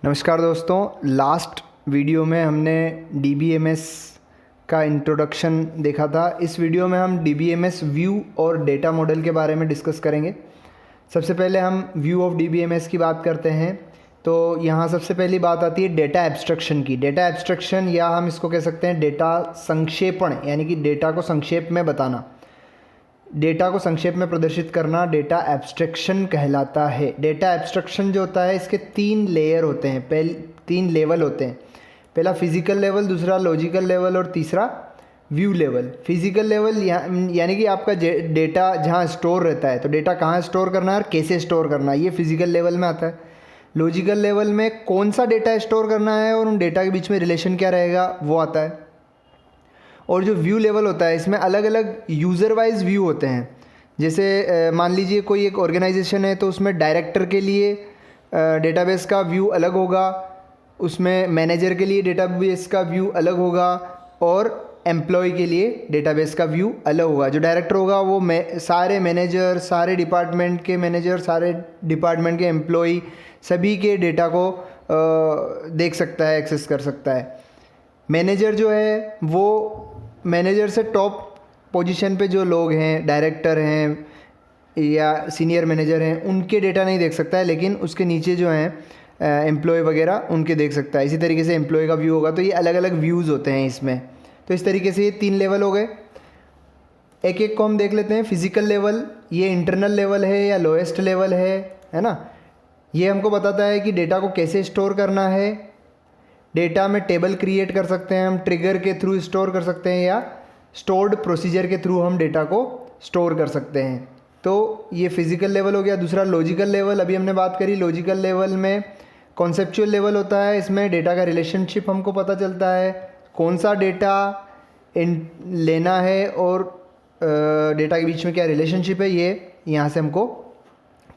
नमस्कार दोस्तों, last video में हमने DBMS का इंट्रोडक्शन देखा था। इस वीडियो में हम DBMS व्यू और डेटा मॉडल के बारे में डिस्कस करेंगे। सबसे पहले हम व्यू ऑफ DBMS की बात करते हैं। तो यहाँ सबसे पहली बात आती है डेटा एब्स्ट्रक्शन की। डेटा एब्स्ट्रक्शन या हम इसको कह सकते हैं डेटा संक्षेपण, यानी कि डेटा को संक्षेप में बताना, डेटा को संक्षेप में प्रदर्शित करना डेटा एब्स्ट्रैक्शन कहलाता है। डेटा एब्स्ट्रैक्शन जो होता है इसके 3 लेयर होते हैं, 3 लेवल होते हैं। पहला फिजिकल लेवल, दूसरा लॉजिकल लेवल और तीसरा व्यू लेवल। फिजिकल लेवल यानी कि आपका डेटा जहाँ स्टोर रहता है, तो डेटा कहाँ स्टोर करना है और कैसे स्टोर करना है, ये फिजिकल लेवल में आता है। लॉजिकल लेवल में कौन सा डेटा स्टोर करना है और उन डेटा के बीच में रिलेशन क्या रहेगा, वो आता है। और जो व्यू लेवल होता है इसमें अलग अलग यूज़र वाइज व्यू होते हैं। जैसे मान लीजिए कोई एक ऑर्गेनाइजेशन है तो उसमें डायरेक्टर के लिए डेटाबेस का व्यू अलग होगा, उसमें मैनेजर के लिए डेटाबेस का व्यू अलग होगा और एम्प्लॉय के लिए डेटाबेस का व्यू अलग होगा। जो डायरेक्टर होगा वो सारे मैनेजर, सारे डिपार्टमेंट के मैनेजर, सारे डिपार्टमेंट के एम्प्लॉय, सभी के डेटा को देख सकता है, एक्सेस कर सकता है। मैनेजर जो है वो मैनेजर से टॉप पोजीशन पे जो लोग हैं, डायरेक्टर हैं या सीनियर मैनेजर हैं, उनके डेटा नहीं देख सकता है, लेकिन उसके नीचे जो हैं एम्प्लॉय वगैरह उनके देख सकता है। इसी तरीके से एम्प्लॉय का व्यू होगा। तो ये अलग अलग व्यूज़ होते हैं इसमें। तो इस तरीके से ये 3 लेवल हो गए। एक एक को हम देख लेते हैं। फिजिकल लेवल, ये इंटरनल लेवल है या लोएस्ट लेवल है ना। ये हमको बताता है कि डेटा को कैसे स्टोर करना है। डेटा में टेबल क्रिएट कर सकते हैं हम, ट्रिगर के थ्रू स्टोर कर सकते हैं या स्टोर्ड प्रोसीजर के थ्रू हम डेटा को स्टोर कर सकते हैं। तो ये फिजिकल लेवल हो गया। दूसरा लॉजिकल लेवल, अभी हमने बात करी। लॉजिकल लेवल में कॉन्सेप्चुअल लेवल होता है, इसमें डेटा का रिलेशनशिप हमको पता चलता है, कौन सा डेटा लेना है और डेटा के बीच में क्या रिलेशनशिप है, ये यहाँ से हमको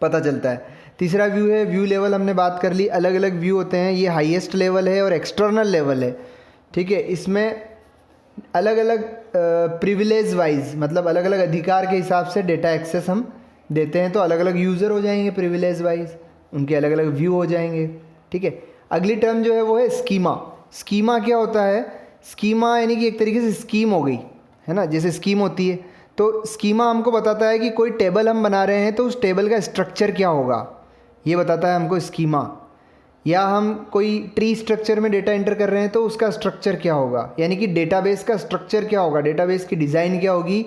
पता चलता है। तीसरा व्यू है व्यू लेवल, हमने बात कर ली। अलग अलग व्यू होते हैं, ये हाईएस्ट लेवल है और एक्सटर्नल लेवल है, ठीक है। इसमें अलग अलग प्रिविलेज वाइज, मतलब अलग अलग अधिकार के हिसाब से डेटा एक्सेस हम देते हैं। तो अलग अलग यूज़र हो जाएंगे प्रिविलेज वाइज, उनके अलग अलग व्यू हो जाएंगे, ठीक है। अगली टर्म जो है वो है स्कीमा। स्कीमा क्या होता है? स्कीमा यानी कि एक तरीके से स्कीम हो गई, है ना, जैसे स्कीम होती है। तो स्कीमा हमको बताता है कि कोई टेबल हम बना रहे हैं तो उस टेबल का स्ट्रक्चर क्या होगा, ये बताता है हमको स्कीमा। या हम कोई ट्री स्ट्रक्चर में डेटा एंटर कर रहे हैं तो उसका स्ट्रक्चर क्या होगा, यानी कि डेटाबेस का स्ट्रक्चर क्या होगा, डेटाबेस की डिज़ाइन क्या होगी,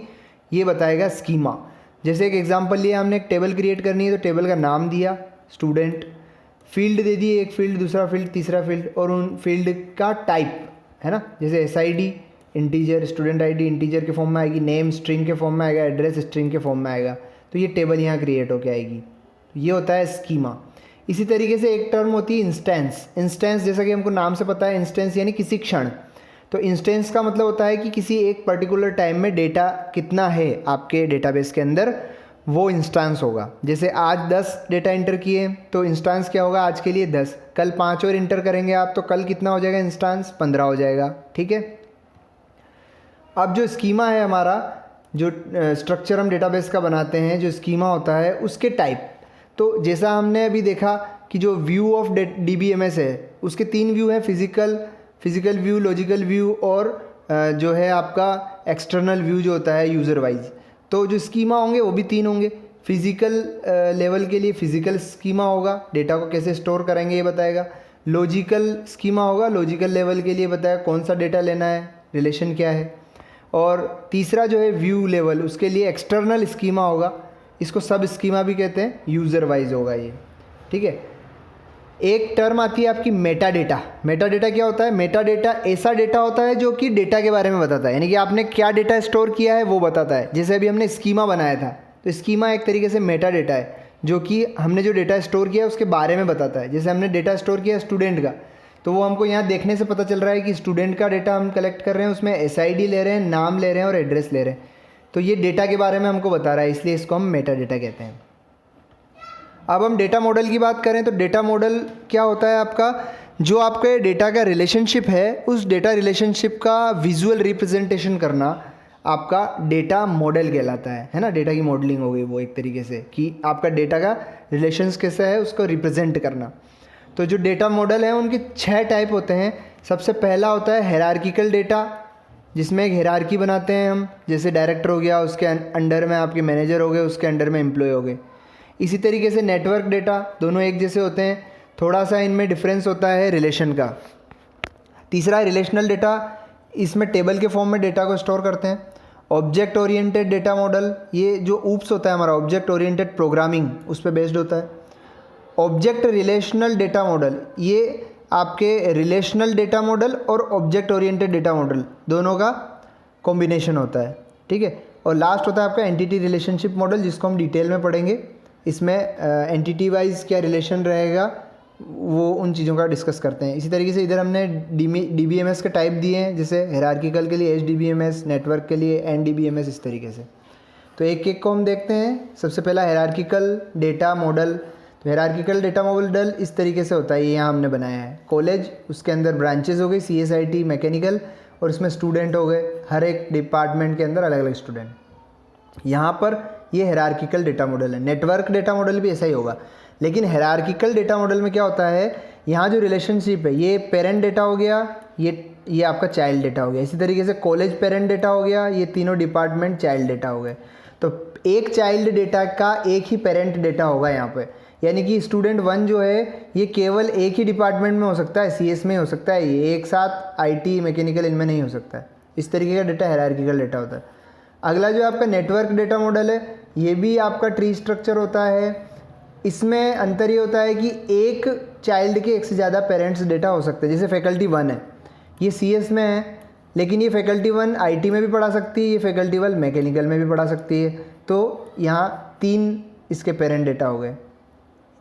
ये बताएगा स्कीमा। जैसे एक एग्जांपल लिया, हमने एक टेबल क्रिएट करनी है तो टेबल का नाम दिया स्टूडेंट, फील्ड दे दिए, एक फील्ड, दूसरा फील्ड, तीसरा फील्ड, और उन फील्ड का टाइप, है ना। जैसे SID integer, student ID integer के फॉर्म में आएगी, नेम स्ट्रिंग के फॉर्म में आएगा, एड्रेस स्ट्रिंग के फॉर्म में आएगा। तो ये टेबल यहाँ क्रिएट होके आएगी। ये होता है स्कीमा। इसी तरीके से एक टर्म होती है इंस्टेंस। इंस्टेंस जैसा कि हमको नाम से पता है, इंस्टेंस यानी किसी क्षण। तो इंस्टेंस का मतलब होता है कि किसी एक पर्टिकुलर टाइम में डेटा कितना है आपके डेटाबेस के अंदर, वो इंस्टेंस होगा। जैसे आज 10 डेटा इंटर किए तो इंस्टेंस क्या होगा, आज के लिए 10। कल 5 और इंटर करेंगे आप तो कल कितना हो जाएगा, इंस्टेंस 15 हो जाएगा, ठीक है। अब जो स्कीमा है हमारा, जो स्ट्रक्चर हम डेटाबेस का बनाते हैं, जो स्कीमा होता है उसके टाइप। तो जैसा हमने अभी देखा कि जो व्यू ऑफ DBMS है उसके 3 व्यू हैं, फिजिकल व्यू, लॉजिकल व्यू और जो है आपका एक्सटर्नल व्यू जो होता है यूज़र वाइज। तो जो स्कीमा होंगे वो भी 3 होंगे। फिजिकल लेवल के लिए फिजिकल स्कीमा होगा, डेटा को कैसे स्टोर करेंगे ये बताएगा। लॉजिकल स्कीमा होगा, लॉजिकल लेवल के लिए बताएगा कौन सा डेटा लेना है, रिलेशन क्या है। और तीसरा जो है व्यू लेवल, उसके लिए एक्सटर्नल स्कीमा होगा, इसको सब स्कीमा भी कहते हैं, यूज़र वाइज होगा ये, ठीक है। एक टर्म आती है आपकी मेटा डेटा। मेटा डेटा क्या होता है? मेटा डेटा ऐसा डेटा होता है जो कि डेटा के बारे में बताता है, यानी कि आपने क्या डेटा स्टोर किया है वो बताता है। जैसे अभी हमने स्कीमा बनाया था, तो स्कीमा एक तरीके से मेटा डेटा है जो कि हमने जो डेटा स्टोर किया है उसके बारे में बताता है। जैसे हमने डेटा स्टोर किया स्टूडेंट का, तो वो हमको यहाँ देखने से पता चल रहा है कि स्टूडेंट का डेटा हम कलेक्ट कर रहे हैं, उसमें SID ले रहे हैं, नाम ले रहे हैं और एड्रेस ले रहे हैं। तो ये डेटा के बारे में हमको बता रहा है, इसलिए इसको हम मेटा डेटा कहते हैं। अब हम डेटा मॉडल की बात करें तो डेटा मॉडल क्या होता है आपका, जो आपके डेटा का रिलेशनशिप है उस डेटा रिलेशनशिप का विजुअल रिप्रेजेंटेशन करना आपका डेटा मॉडल कहलाता है ना। डेटा की मॉडलिंग हो गई वो एक तरीके से, कि आपका डेटा का रिलेशंस कैसा है उसको रिप्रेजेंट करना। तो जो डेटा मॉडल है उनके 6 टाइप होते हैं। सबसे पहला होता है हायरार्किकल डेटा, जिसमें एक हायरार्की बनाते हैं हम, जैसे डायरेक्टर हो गया, उसके अंडर में आपके मैनेजर हो गए, उसके अंडर में एम्प्लॉय हो गए। इसी तरीके से नेटवर्क डेटा, दोनों एक जैसे होते हैं, थोड़ा सा इनमें डिफरेंस होता है रिलेशन का। तीसरा रिलेशनल डेटा, इसमें टेबल के फॉर्म में डेटा को स्टोर करते हैं। ऑब्जेक्ट ओरिएंटेड डेटा मॉडल, ये जो ऊप्स होता है हमारा ऑब्जेक्ट ओरिएंटेड प्रोग्रामिंग, उस पर बेस्ड होता है। ऑब्जेक्ट रिलेशनल डेटा मॉडल, ये आपके रिलेशनल डेटा मॉडल और ऑब्जेक्ट ओरिएंटेड डेटा मॉडल दोनों का कॉम्बिनेशन होता है, ठीक है। और लास्ट होता है आपका एंटिटी रिलेशनशिप मॉडल, जिसको हम डिटेल में पढ़ेंगे। इसमें एंटिटी वाइज क्या रिलेशन रहेगा वो उन चीज़ों का डिस्कस करते हैं। इसी तरीके से इधर हमने DBMS के टाइप दिए हैं, जैसे हायरार्किकल के लिए HDBMS, नेटवर्क के लिए NDBMS, इस तरीके से। तो एक एक को हम देखते हैं। सबसे पहला हायरार्किकल डेटा मॉडल। तो हायरार्किकल डेटा मॉडल इस तरीके से होता है, ये यहाँ हमने बनाया है। कॉलेज, उसके अंदर ब्रांचेज हो गई, CSIT, मैकेनिकल, और इसमें स्टूडेंट हो गए, हर एक डिपार्टमेंट के अंदर अलग अलग स्टूडेंट। यहाँ पर ये हायरार्किकल डेटा मॉडल है। नेटवर्क डेटा मॉडल भी ऐसा ही होगा, लेकिन हायरार्किकल डेटा मॉडल में क्या होता है, यहाँ जो रिलेशनशिप है, ये पेरेंट डेटा हो गया, ये आपका चाइल्ड डेटा हो गया। इसी तरीके से कॉलेज पेरेंट डेटा हो गया, ये तीनों डिपार्टमेंट चाइल्ड डेटा हो गए। तो एक चाइल्ड डेटा का एक ही पेरेंट डेटा होगा यहाँ पे, यानी कि स्टूडेंट 1 जो है ये केवल एक ही डिपार्टमेंट में हो सकता है, CS में हो सकता है, ये एक साथ IT, मैकेनिकल, इनमें नहीं हो सकता है। इस तरीके का डेटा हायरार्किकल डेटा होता है। अगला जो आपका नेटवर्क डेटा मॉडल है, ये भी आपका ट्री स्ट्रक्चर होता है। इसमें अंतर ये होता है कि एक चाइल्ड के एक से ज़्यादा पेरेंट्स डेटा हो सकते हैं। जैसे फैकल्टी 1 है, ये CS में है, लेकिन ये फैकल्टी 1 IT में भी पढ़ा सकती है, ये फैकल्टी 1 मैकेनिकल में भी पढ़ा सकती है। तो यहाँ 3 इसके पेरेंट डेटा हो गए।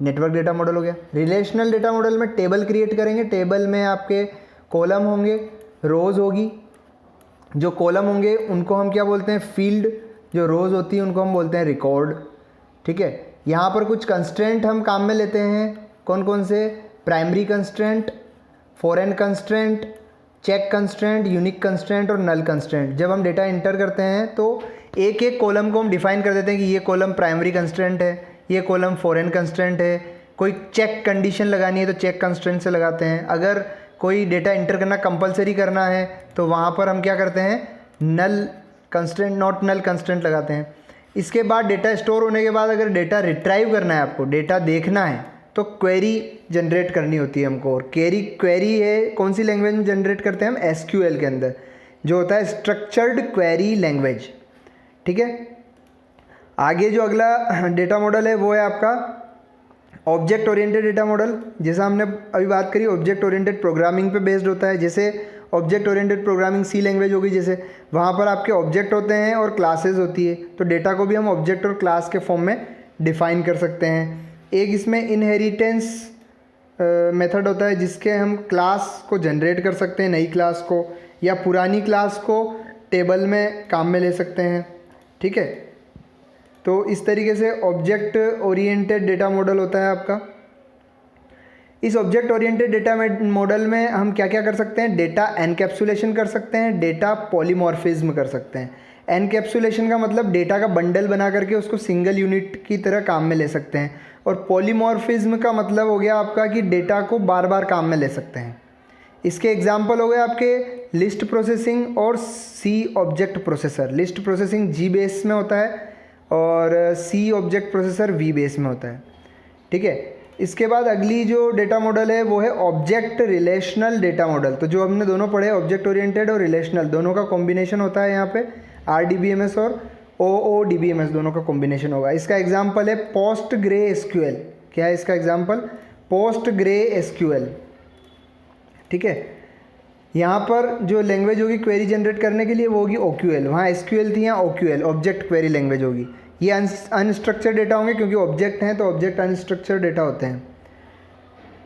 नेटवर्क डेटा मॉडल हो गया। रिलेशनल डेटा मॉडल में टेबल क्रिएट करेंगे, टेबल में आपके कॉलम होंगे, रोज़ होगी। जो कॉलम होंगे उनको हम क्या बोलते हैं, फील्ड। जो रोज़ होती है उनको हम बोलते हैं रिकॉर्ड, ठीक है। यहाँ पर कुछ कंस्ट्रेंट हम काम में लेते हैं, कौन कौन से, primary constraint, foreign constraint, check constraint, unique constraint और नल कंस्ट्रेंट। जब हम डेटा इंटर करते हैं तो एक एक कॉलम को हम डिफाइन कर देते हैं कि ये कॉलम प्राइमरी कंस्ट्रेंट है, ये कॉलम फॉरेन कंस्ट्रेंट है। कोई चेक कंडीशन लगानी है तो चेक कंस्ट्रेंट से लगाते हैं। अगर कोई डेटा इंटर करना कंपलसरी करना है तो वहाँ पर हम क्या करते हैं, नल कंस्ट्रेंट, नॉट नल कंस्ट्रेंट लगाते हैं। इसके बाद डेटा स्टोर होने के बाद अगर डेटा रिट्राइव करना है, आपको डेटा देखना है, तो क्वेरी जनरेट करनी होती है हमको। और क्वेरी है कौन सी लैंग्वेज में जनरेट करते हैं हम, SQL के अंदर, जो होता है स्ट्रक्चर्ड क्वेरी लैंग्वेज, ठीक है। आगे जो अगला डेटा मॉडल है वो है आपका ऑब्जेक्ट ओरिएंटेड डेटा मॉडल। जैसा हमने अभी बात करी, ऑब्जेक्ट ओरिएंटेड प्रोग्रामिंग पे बेस्ड होता है। जैसे object oriented programming C language होगी, जैसे वहाँ पर आपके ऑब्जेक्ट होते हैं और क्लासेस होती है, तो डेटा को भी हम ऑब्जेक्ट और क्लास के फॉर्म में डिफाइन कर सकते हैं। एक इसमें इनहेरिटेंस मेथड होता है, जिसके हम क्लास को जनरेट कर सकते हैं, नई क्लास को, या पुरानी क्लास को टेबल में काम में ले सकते हैं, ठीक है। तो इस तरीके से ऑब्जेक्ट ओरिएंटेड डेटा मॉडल होता है आपका। इस ऑब्जेक्ट ओरिएंटेड डेटा मॉडल में हम क्या क्या कर सकते हैं, डेटा एनकैप्सुलेशन कर सकते हैं, डेटा पॉलीमॉर्फिज्म कर सकते हैं। एनकैप्सुलेशन का मतलब डेटा का बंडल बना करके उसको सिंगल यूनिट की तरह काम में ले सकते हैं, और पॉलीमॉर्फिज्म का मतलब हो गया आपका कि डेटा को बार बार काम में ले सकते हैं। इसके एग्जाम्पल हो गए आपके लिस्ट प्रोसेसिंग और C object processor. List processing G base में होता है और C object processor V base में होता है, ठीक है। इसके बाद अगली जो डेटा मॉडल है वो है ऑब्जेक्ट रिलेशनल डेटा मॉडल। तो जो हमने दोनों पढ़े, ऑब्जेक्ट ओरिएंटेड और रिलेशनल, दोनों का कॉम्बिनेशन होता है यहाँ पे। RDBMS और OODBMS दोनों का कॉम्बिनेशन होगा। इसका एग्जाम्पल है PostgreSQL। क्या है इसका एग्जाम्पल, PostgreSQL, ठीक है। यहाँ पर जो लैंग्वेज होगी क्वेरी जनरेट करने के लिए वो होगी OQL। वहाँ SQL थी, यहाँ OQL, ऑब्जेक्ट क्वेरी लैंग्वेज होगी। ये अनस्ट्रक्चर्ड डेटा होंगे, क्योंकि ऑब्जेक्ट हैं तो ऑब्जेक्ट अनस्ट्रक्चर्ड डेटा होते हैं।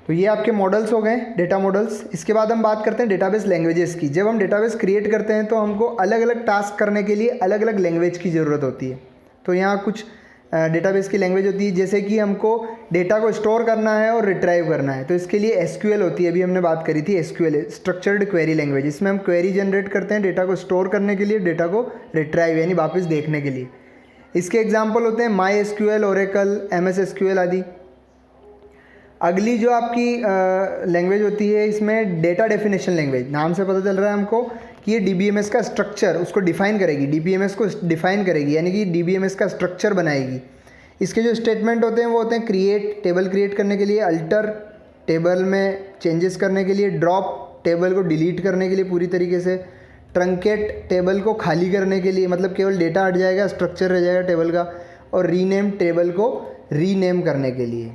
तो ये आपके मॉडल्स हो गए, डेटा मॉडल्स। इसके बाद हम बात करते हैं डेटाबेस लैंग्वेजेस की। जब हम डेटाबेस क्रिएट करते हैं तो हमको अलग अलग टास्क करने के लिए अलग अलग लैंग्वेज की ज़रूरत होती है। तो यहाँ कुछ डेटाबेस की लैंग्वेज होती है, जैसे कि हमको डेटा को स्टोर करना है और रिट्राइव करना है, तो इसके लिए SQL होती है। अभी हमने बात करी थी SQL, स्ट्रक्चर्ड क्वेरी लैंग्वेज। इसमें हम क्वेरी जनरेट करते हैं डेटा को स्टोर करने के लिए, डेटा को रिट्राइव यानी वापस देखने के लिए। इसके एग्जाम्पल होते हैं MySQL, Oracle, MS SQL आदि। अगली जो आपकी लैंग्वेज होती है इसमें डेटा डेफिनेशन लैंग्वेज, नाम से पता चल रहा है हमको कि ये DBMS का स्ट्रक्चर उसको डिफ़ाइन करेगी, DBMS को डिफ़ाइन करेगी, यानी कि DBMS का स्ट्रक्चर बनाएगी। इसके जो स्टेटमेंट होते हैं वो होते हैं क्रिएट, टेबल क्रिएट करने के लिए, अल्टर, टेबल में चेंजेस करने के लिए, ड्रॉप, टेबल को डिलीट करने के लिए पूरी तरीके से, ट्रंकेट, टेबल को खाली करने के लिए, मतलब केवल डेटा हट जाएगा, स्ट्रक्चर रह जाएगा टेबल का, और रीनेम, टेबल को रीनेम करने के लिए।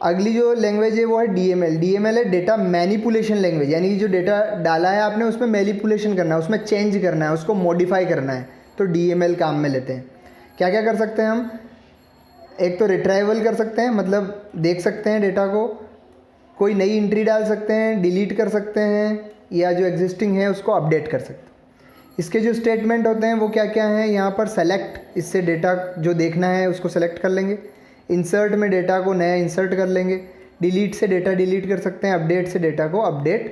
अगली जो लैंग्वेज है वो है DML। DML है डेटा मैनिपुलेशन लैंग्वेज, यानी कि जो डेटा डाला है आपने उसमें मैनिपुलेशन करना है, उसमें चेंज करना है, उसको मॉडिफाई करना है, तो DML काम में लेते हैं। क्या क्या कर सकते हैं हम? एक तो रिट्राइवल कर सकते हैं, मतलब देख सकते हैं डेटा को, कोई नई एंट्री डाल सकते हैं, डिलीट कर सकते हैं, या जो एग्जिस्टिंग है उसको अपडेट कर सकते हैं। इसके जो स्टेटमेंट होते हैं वो क्या क्या हैं? यहाँ पर सेलेक्ट, इससे डेटा जो देखना है उसको सेलेक्ट कर लेंगे, इंसर्ट में डेटा को नया इंसर्ट कर लेंगे, डिलीट से डेटा डिलीट कर सकते हैं, अपडेट से डेटा को अपडेट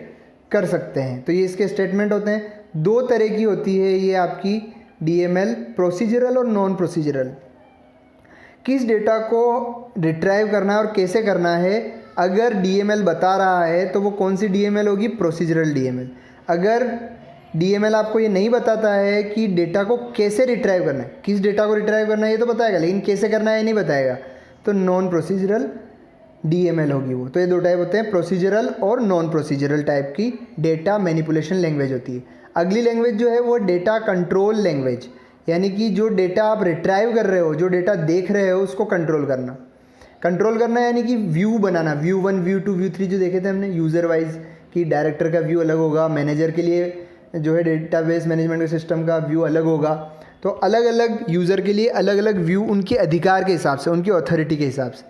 कर सकते हैं। तो ये इसके स्टेटमेंट होते हैं। दो तरह की होती है ये आपकी DML, प्रोसीजरल और नॉन प्रोसीजरल। किस डेटा को रिट्राइव करना है और कैसे करना है, अगर DML बता रहा है तो वो कौन सी DML होगी? Procedural DML। अगर DML आपको ये नहीं बताता है कि डेटा को कैसे रिट्राइव करना है, किस डेटा को रिट्राइव करना है ये तो बताएगा, लेकिन कैसे करना है ये नहीं बताएगा, तो नॉन प्रोसीजरल DML होगी वो। तो ये दो टाइप होते हैं, प्रोसीजरल और नॉन प्रोसीजरल टाइप की डेटा मैनिपुलेशन लैंग्वेज होती है। अगली लैंग्वेज जो है वो डेटा कंट्रोल लैंग्वेज, यानी कि जो डेटा आप रिट्राइव कर रहे हो, जो डेटा देख रहे हो उसको कंट्रोल करना। कंट्रोल करना यानी कि व्यू बनाना, व्यू 1, व्यू 2, व्यू 3 जो देखे थे हमने यूज़र वाइज, कि डायरेक्टर का व्यू अलग होगा, मैनेजर के लिए जो है डेटाबेस मैनेजमेंट सिस्टम का व्यू अलग होगा। तो अलग अलग यूज़र के लिए अलग अलग व्यू, उनके अधिकार के हिसाब से, उनकी अथॉरिटी के हिसाब से।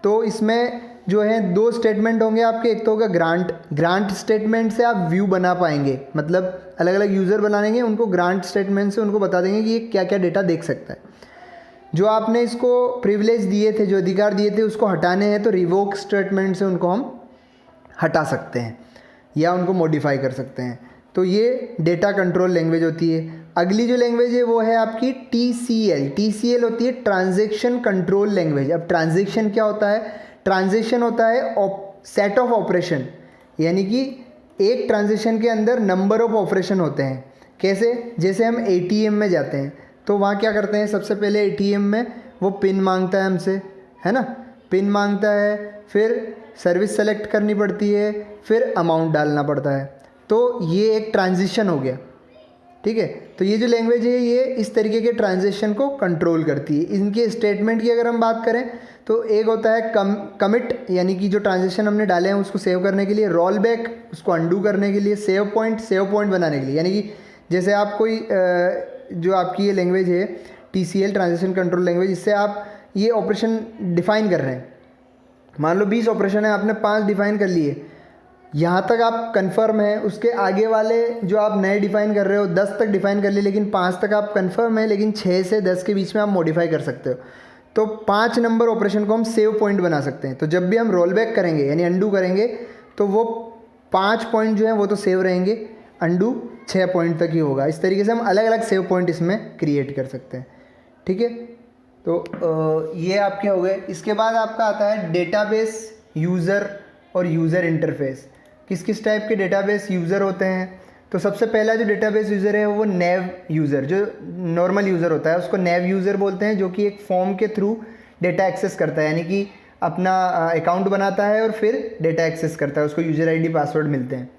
तो इसमें जो है दो स्टेटमेंट होंगे आपके, एक तो होगा ग्रांट। ग्रांट स्टेटमेंट से आप व्यू बना पाएंगे, मतलब अलग अलग यूज़र बनाएंगे, उनको ग्रांट स्टेटमेंट से उनको बता देंगे कि ये क्या क्या डेटा देख सकता है। जो आपने इसको प्रिविलेज दिए थे, जो अधिकार दिए थे उसको हटाने हैं, तो रिवोक स्टेटमेंट से उनको हम हटा सकते हैं या उनको मॉडिफाई कर सकते हैं। तो ये डेटा कंट्रोल लैंग्वेज होती है। अगली जो लैंग्वेज है वो है आपकी TCL। TCL होती है ट्रांजैक्शन कंट्रोल लैंग्वेज। अब ट्रांजैक्शन क्या होता है? ट्रांजैक्शन होता है सेट ऑफ ऑपरेशन, यानी कि एक ट्रांजैक्शन के अंदर नंबर ऑफ ऑपरेशन होते हैं। कैसे? जैसे हम ATM में जाते हैं तो वहाँ क्या करते हैं, सबसे पहले ATM में वो पिन मांगता है हमसे, है ना, पिन मांगता है, फिर सर्विस सेलेक्ट करनी पड़ती है, फिर अमाउंट डालना पड़ता है। तो ये एक ट्रांजिशन हो गया, ठीक है। तो ये जो लैंग्वेज है ये इस तरीके के ट्रांजिशन को कंट्रोल करती है। इनके स्टेटमेंट की अगर हम बात करें तो एक होता है कमिट, यानी कि जो ट्रांजिशन हमने डाले हैं उसको सेव करने के लिए, रोल बैक उसको अंडू करने के लिए, सेव पॉइंट बनाने के लिए। यानी कि जैसे आप कोई जो आपकी ये लैंग्वेज है TCL ट्रांजिशन कंट्रोल लैंग्वेज, इससे आप ये ऑपरेशन डिफ़ाइन कर रहे हैं। मान लो 20 ऑपरेशन है, आपने 5 डिफ़ाइन कर लिए, यहाँ तक आप कंफर्म है। उसके आगे वाले जो आप नए डिफ़ाइन कर रहे हो 10 तक डिफ़ाइन कर लिए, लेकिन 5 तक आप कंफर्म है, लेकिन 6 से 10 के बीच में आप मॉडिफाई कर सकते हो। तो 5 नंबर ऑपरेशन को हम सेव पॉइंट बना सकते हैं। तो जब भी हम रोल बैक करेंगे यानी अंडू करेंगे तो वो 5 पॉइंट जो हैं वो तो सेव रहेंगे, अंडू 6 पॉइंट तक ही होगा। इस तरीके से हम अलग अलग सेव पॉइंट इसमें क्रिएट कर सकते हैं, ठीक है। तो ये आपके हो गए। इसके बाद आपका आता है डेटाबेस यूज़र और यूज़र इंटरफेस। किस किस टाइप के डेटाबेस यूज़र होते हैं? तो सबसे पहला जो डेटाबेस यूज़र है वो नेव यूज़र, जो नॉर्मल यूज़र होता है उसको नेव यूज़र बोलते हैं, जो कि एक फॉर्म के थ्रू डेटा एक्सेस करता है, यानी कि अपना अकाउंट बनाता है और फिर डेटा एक्सेस करता है, उसको यूज़र ID पासवर्ड मिलते हैं।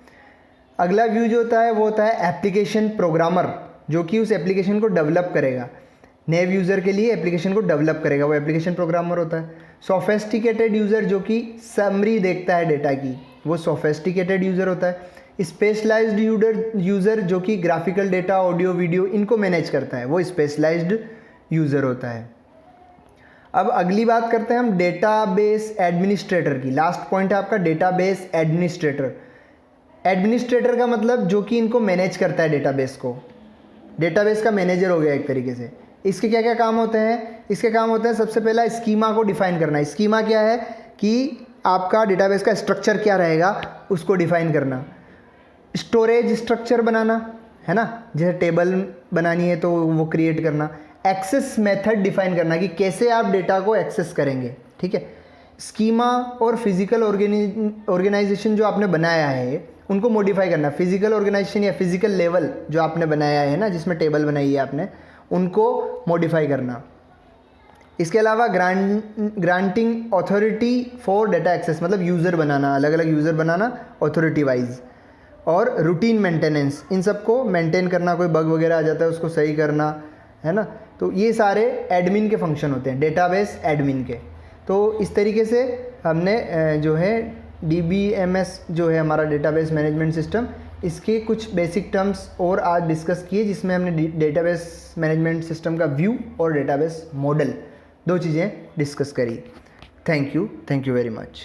अगला व्यू जो होता है वो होता है एप्लीकेशन प्रोग्रामर, जो कि उस एप्लीकेशन को डेवलप करेगा। नेव यूज़र के लिए एप्लीकेशन को डेवलप करेगा, वो एप्लीकेशन प्रोग्रामर होता है। सोफेस्टिकेटेड यूज़र जो कि समरी देखता है डेटा की, वो सोफेस्टिकेटेड यूज़र होता है। स्पेशलाइज्ड यूज़र जो कि ग्राफिकल डेटा, ऑडियो, वीडियो इनको मैनेज करता है, वो स्पेशलाइज्ड यूज़र होता है। अब अगली बात करते हैं हम डेटाबेस एडमिनिस्ट्रेटर की। लास्ट पॉइंट है आपका डेटाबेस एडमिनिस्ट्रेटर। एडमिनिस्ट्रेटर का मतलब जो कि इनको मैनेज करता है डेटाबेस को, डेटाबेस का मैनेजर हो गया एक तरीके से। इसके क्या क्या काम होते हैं? इसके काम होते हैं सबसे पहला स्कीमा को डिफ़ाइन करना। स्कीमा क्या है कि आपका डेटाबेस का स्ट्रक्चर क्या रहेगा उसको डिफ़ाइन करना। स्टोरेज स्ट्रक्चर बनाना, है ना, जैसे टेबल बनानी है तो वो क्रिएट करना। एक्सेस मेथड डिफ़ाइन करना कि कैसे आप डेटा को एक्सेस करेंगे, ठीक है। स्कीमा और फिज़िकल ऑर्गेनाइजेशन जो आपने बनाया है उनको मॉडिफाई करना। फिज़िकल ऑर्गेनाइजेशन या फिज़िकल लेवल जो आपने बनाया है ना, जिसमें टेबल बनाई है आपने, उनको मॉडिफाई करना। इसके अलावा granting authority for data access, मतलब यूज़र बनाना, अलग अलग यूज़र बनाना अथॉरिटी वाइज। और रूटीन मेंटेनेंस, इन सबको मेंटेन करना, कोई बग वगैरह आ जाता है उसको सही करना, है ना। तो ये सारे एडमिन के फंक्शन होते हैं, डेटाबेस एडमिन के। तो इस तरीके से हमने जो है DBMS जो है हमारा डेटाबेस मैनेजमेंट सिस्टम, इसके कुछ बेसिक टर्म्स और आज डिस्कस किए, जिसमें हमने डेटाबेस मैनेजमेंट सिस्टम का व्यू और डेटाबेस मॉडल, दो चीज़ें डिस्कस करी। Thank you very much.